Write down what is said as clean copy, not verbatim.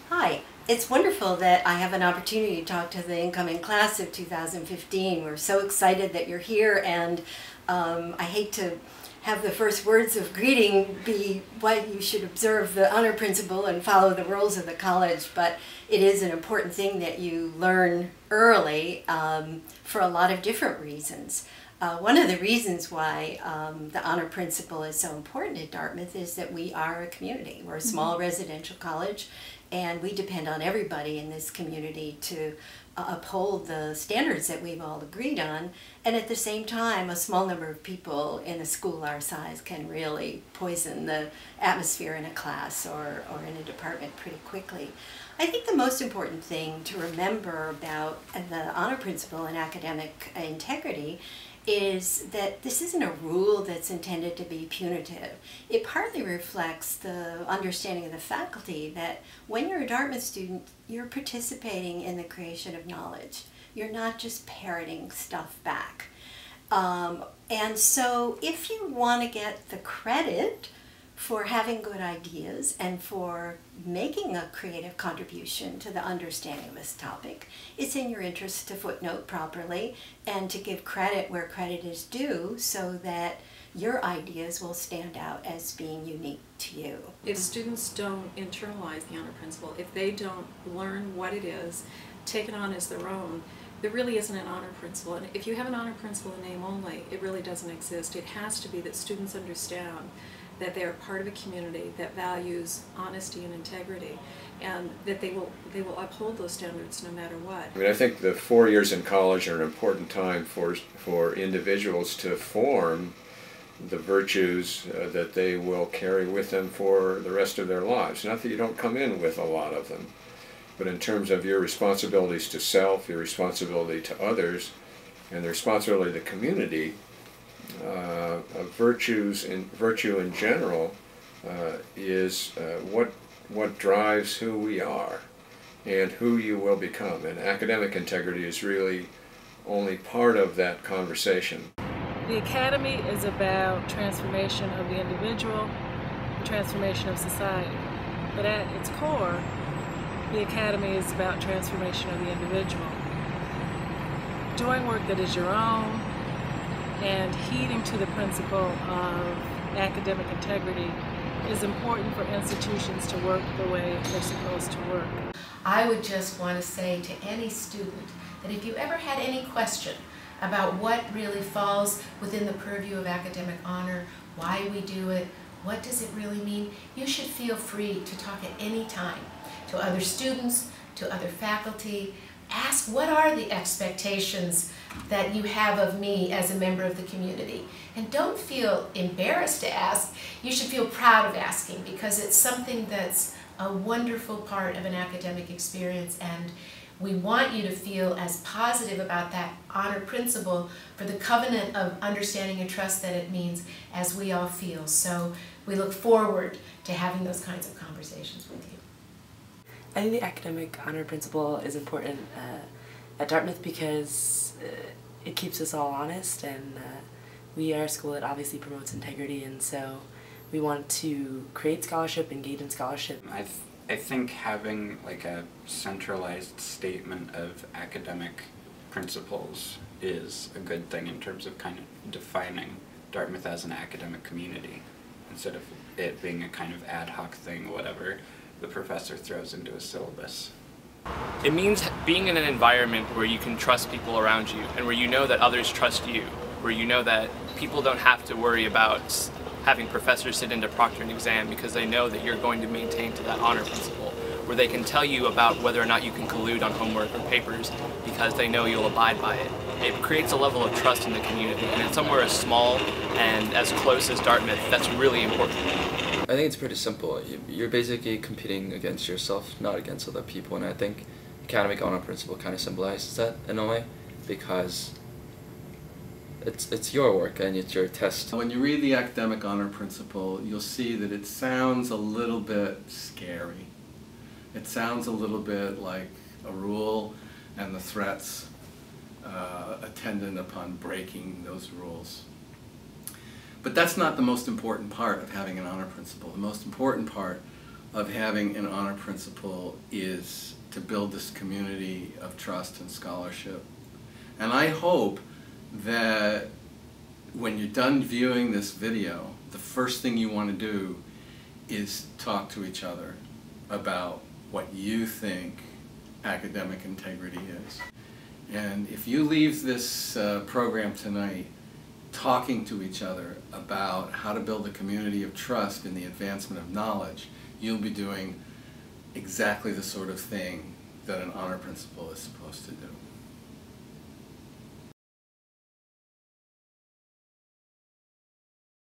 Hi, it's wonderful that I have an opportunity to talk to the incoming class of 2015. We're so excited that you're here, and I hate to have the first words of greeting be what you should observe the honor principle and follow the rules of the college, but it is an important thing that you learn early for a lot of different reasons. One of the reasons why the honor principle is so important at Dartmouth is that we are a community. We're a small residential college, and we depend on everybody in this community to uphold the standards that we've all agreed on. And at the same time, a small number of people in a school our size can really poison the atmosphere in a class or in a department pretty quickly. I think the most important thing to remember about the honor principle and academic integrity is that this isn't a rule that's intended to be punitive. It partly reflects the understanding of the faculty that when you're a Dartmouth student, you're participating in the creation of knowledge. You're not just parroting stuff back. And so if you want to get the credit for having good ideas and for making a creative contribution to the understanding of this topic, it's in your interest to footnote properly and to give credit where credit is due so that your ideas will stand out as being unique to you. If students don't internalize the honor principle, if they don't learn what it is, take it on as their own, there really isn't an honor principle. And if you have an honor principle in name only, it really doesn't exist. It has to be that students understand that they are part of a community that values honesty and integrity, and that they will uphold those standards no matter what. I mean, I think the 4 years in college are an important time for individuals to form the virtues that they will carry with them for the rest of their lives. Not that you don't come in with a lot of them, but in terms of your responsibilities to self, your responsibility to others, and the responsibility to the community, virtue in general is what drives who we are and who you will become. And academic integrity is really only part of that conversation. The Academy is about transformation of the individual, transformation of society. But at its core, the Academy is about transformation of the individual. Doing work that is your own and heeding to the principle of academic integrity is important for institutions to work the way they're supposed to work. I would just want to say to any student that if you ever had any question about what really falls within the purview of academic honor, why we do it, what does it really mean, you should feel free to talk at any time to other students, to other faculty. Ask what are the expectations that you have of me as a member of the community. And don't feel embarrassed to ask. You should feel proud of asking, because it's something that's a wonderful part of an academic experience, and we want you to feel as positive about that honor principle for the covenant of understanding and trust that it means as we all feel. So we look forward to having those kinds of conversations with you. I think the academic honor principle is important at Dartmouth because it keeps us all honest, and we are a school that obviously promotes integrity, and so we want to create scholarship, engage in scholarship. I think having like a centralized statement of academic principles is a good thing in terms of kind of defining Dartmouth as an academic community, instead of it being a kind of ad hoc thing, whatever the professor throws into a syllabus. It means being in an environment where you can trust people around you and where you know that others trust you, where you know that people don't have to worry about having professors sit into proctor an exam because they know that you're going to maintain to that honor principle, where they can tell you about whether or not you can collude on homework or papers because they know you'll abide by it. It creates a level of trust in the community, and in somewhere as small and as close as Dartmouth, that's really important. I think it's pretty simple. You're basically competing against yourself, not against other people, and I think academic honor principle kind of symbolizes that in a way, because it's your work and it's your test. When you read the academic honor principle, you'll see that it sounds a little bit scary. It sounds a little bit like a rule and the threats attendant upon breaking those rules. But that's not the most important part of having an honor principle. The most important part of having an honor principal is to build this community of trust and scholarship. And I hope that when you're done viewing this video, the first thing you want to do is talk to each other about what you think academic integrity is. And if you leave this program tonight talking to each other about how to build a community of trust in the advancement of knowledge, you'll be doing exactly the sort of thing that an honor principal is supposed to do.